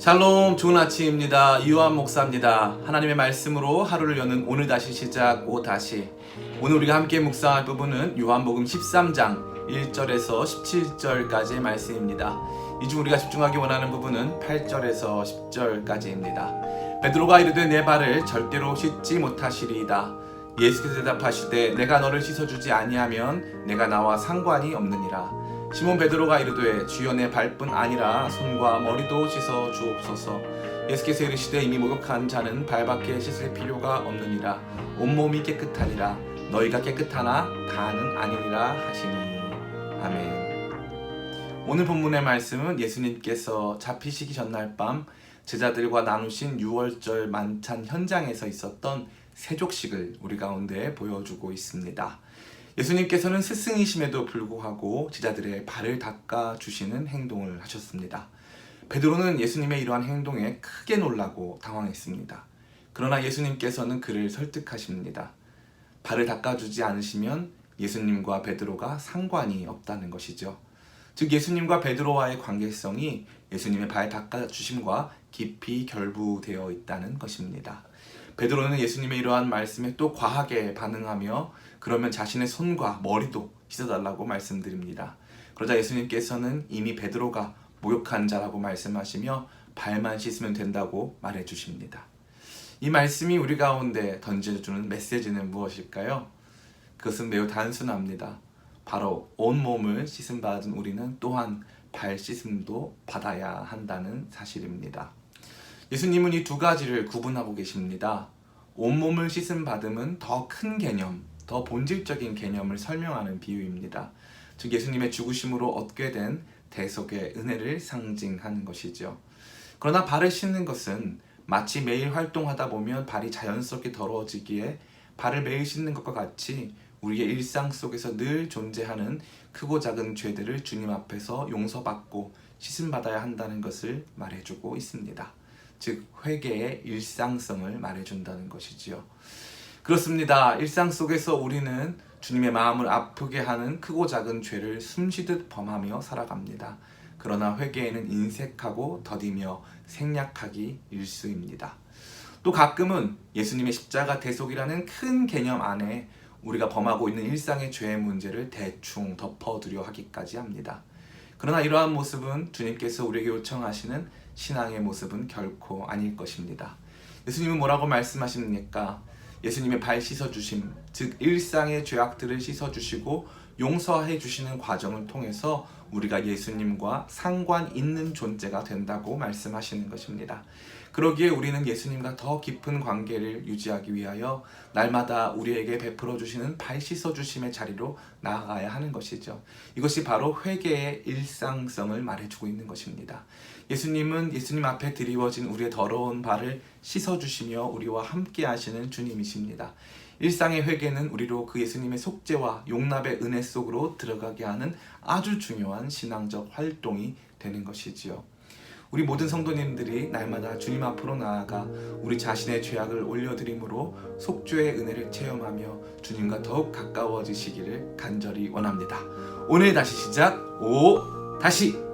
샬롬, 좋은 아침입니다. 유한 목사입니다. 하나님의 말씀으로 하루를 여는 오늘 다시 시작 다시. 오늘 우리가 함께 묵상할 부분은 요한복음 13장 1절에서 17절까지의 말씀입니다. 이 중 우리가 집중하기 원하는 부분은 8절에서 10절까지입니다. 베드로가 이르되 내 발을 절대로 씻지 못하시리이다. 예수께서 대답하시되 내가 너를 씻어주지 아니하면 내가 나와 상관이 없느니라. 시몬 베드로가 이르되 주여 내 발뿐 아니라 손과 머리도 씻어 주옵소서. 예수께서 이르시되 이미 목욕한 자는 발밖에 씻을 필요가 없느니라. 온몸이 깨끗하니라. 너희가 깨끗하나 다는 아니니라 하시니. 아멘. 오늘 본문의 말씀은 예수님께서 잡히시기 전날 밤 제자들과 나누신 6월절 만찬 현장에서 있었던 세족식을 우리 가운데 보여주고 있습니다. 예수님께서는 스승이심에도 불구하고 제자들의 발을 닦아주시는 행동을 하셨습니다. 베드로는 예수님의 이러한 행동에 크게 놀라고 당황했습니다. 그러나 예수님께서는 그를 설득하십니다. 발을 닦아주지 않으시면 예수님과 베드로가 상관이 없다는 것이죠. 즉 예수님과 베드로와의 관계성이 예수님의 발 닦아주심과 깊이 결부되어 있다는 것입니다. 베드로는 예수님의 이러한 말씀에 또 과하게 반응하며 그러면 자신의 손과 머리도 씻어달라고 말씀드립니다. 그러자 예수님께서는 이미 베드로가 목욕한 자라고 말씀하시며 발만 씻으면 된다고 말해주십니다. 이 말씀이 우리 가운데 던져주는 메시지는 무엇일까요? 그것은 매우 단순합니다. 바로 온몸을 씻음 받은 우리는 또한 발 씻음도 받아야 한다는 사실입니다. 예수님은 이 두 가지를 구분하고 계십니다. 온몸을 씻음 받음은 더 큰 개념, 더 본질적인 개념을 설명하는 비유입니다. 즉 예수님의 죽으심으로 얻게 된 대속의 은혜를 상징하는 것이죠. 그러나 발을 씻는 것은 마치 매일 활동하다 보면 발이 자연스럽게 더러워지기에 발을 매일 씻는 것과 같이 우리의 일상 속에서 늘 존재하는 크고 작은 죄들을 주님 앞에서 용서받고 씻음받아야 한다는 것을 말해주고 있습니다. 즉 회개의 일상성을 말해준다는 것이지요. 그렇습니다. 일상 속에서 우리는 주님의 마음을 아프게 하는 크고 작은 죄를 숨쉬듯 범하며 살아갑니다. 그러나 회개에는 인색하고 더디며 생략하기 일쑤입니다. 또 가끔은 예수님의 십자가 대속이라는 큰 개념 안에 우리가 범하고 있는 일상의 죄의 문제를 대충 덮어두려 하기까지 합니다. 그러나 이러한 모습은 주님께서 우리에게 요청하시는 신앙의 모습은 결코 아닐 것입니다. 예수님은 뭐라고 말씀하십니까? 예수님의 발 씻어주심, 즉 일상의 죄악들을 씻어주시고 용서해 주시는 과정을 통해서 우리가 예수님과 상관 있는 존재가 된다고 말씀하시는 것입니다. 그러기에 우리는 예수님과 더 깊은 관계를 유지하기 위하여 날마다 우리에게 베풀어 주시는 발 씻어 주심의 자리로 나아가야 하는 것이죠. 이것이 바로 회개의 일상성을 말해주고 있는 것입니다. 예수님은 예수님 앞에 드리워진 우리의 더러운 발을 씻어 주시며 우리와 함께 하시는 주님이십니다. 일상의 회개는 우리로 그 예수님의 속죄와 용납의 은혜 속으로 들어가게 하는 아주 중요한 신앙적 활동이 되는 것이지요. 우리 모든 성도님들이 날마다 주님 앞으로 나아가 우리 자신의 죄악을 올려드림으로 속죄의 은혜를 체험하며 주님과 더욱 가까워지시기를 간절히 원합니다. 오늘 다시 시작, 다시!